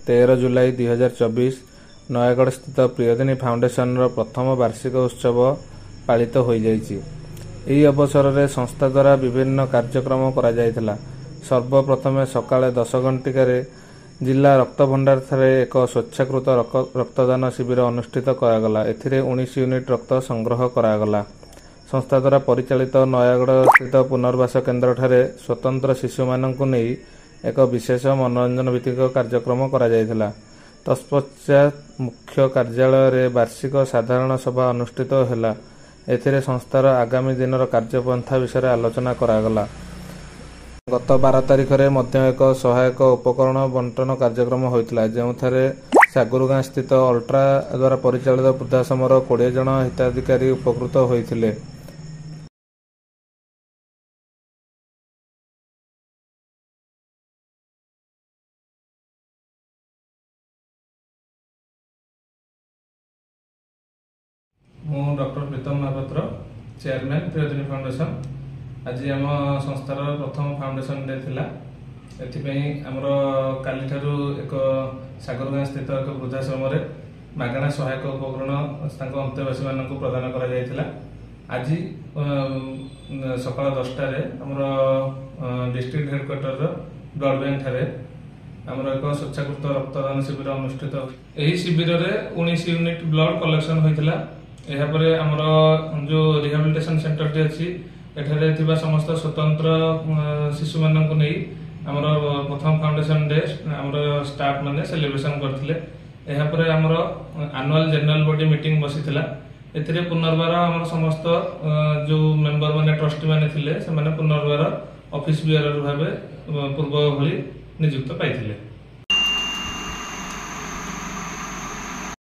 13 जुलाई 2024 नयगढ़ स्थित प्रियदिनी फाउंडेशन प्रथम वार्षिक उत्सव पालित हो जाइछि। एही अवसर में संस्था द्वारा विभिन्न कार्यक्रम करा जायथिला। सर्वप्रथमे सकाळे 10 घंटिकार जिला रक्त भंडार ठारे एक स्वेच्छाकृत रक्तदान शिविर अनुष्ठित करागला। एथिरे 19 यूनिट रक्त संग्रह करागला। संस्था द्वारा परिचालित नयगढ़ स्थित पुनर्वास केन्द्र ठारे स्वतंत्र शिशु माननकु नेई एक विशेष मनोरंजन भित्तिक कार्यक्रम करा जायथिला। तत्पश्चात मुख्य कार्यालय रे वार्षिक साधारण सभा अनुष्ठित होला। एथिरे संस्थार आगामी दिनर कार्यपंथा विषय आलोचना करागला। गत 12 तारिख रे मध्य एक सहायक उपकरण बंटन कार्यक्रम होइतिला, जेउथारे सागुरुगाँ स्थित अल्ट्रा द्वारा परिचालित वृद्धाश्रमर 20 जन हिताधिकारी उपकृत होइतिले। मु डॉक्टर प्रीतम महापात्र, चेयरमैन प्रियदिनी फाउंडेशन। आज आम संस्थार प्रथम फाउंडेशन डे थिला। एथिपई हमर काली ठारू एक सागरगाँ स्थित एक वृद्धाश्रम रे मागणा सहायक उपकरण तांको अंत्यवासी मानक प्रदान करा जायथिला। आज सकाळ 10 रे हमर डिस्ट्रिक्ट हेडक्वार्टर ब्लड बैंक ठारे हमर एक स्वेच्छाकृत रक्तदान शिविर अनुष्ठित। एही शिविर रे 19 यूनिट ब्लड कलेक्शन होइथिला। एहा परे हमर जो रिहैबिलिटेशन सेंटर टी अछि एठारे थिबा समस्त स्वतंत्र शिशु मानक नै हमर प्रथम फाउंडेशन डे हमर स्टाफ माने सेलिब्रेशन करथिले। एहा परे हमर एनुअल जनरल बॉडी मीटिंग बसिथिला। एथिरे पुनर्बार हमर समस्त जो मेंबर माने ट्रस्टी माने थिले से माने पुनर्बार ऑफिस बियर भाबे पूर्व भली नियुक्त पाइथिले।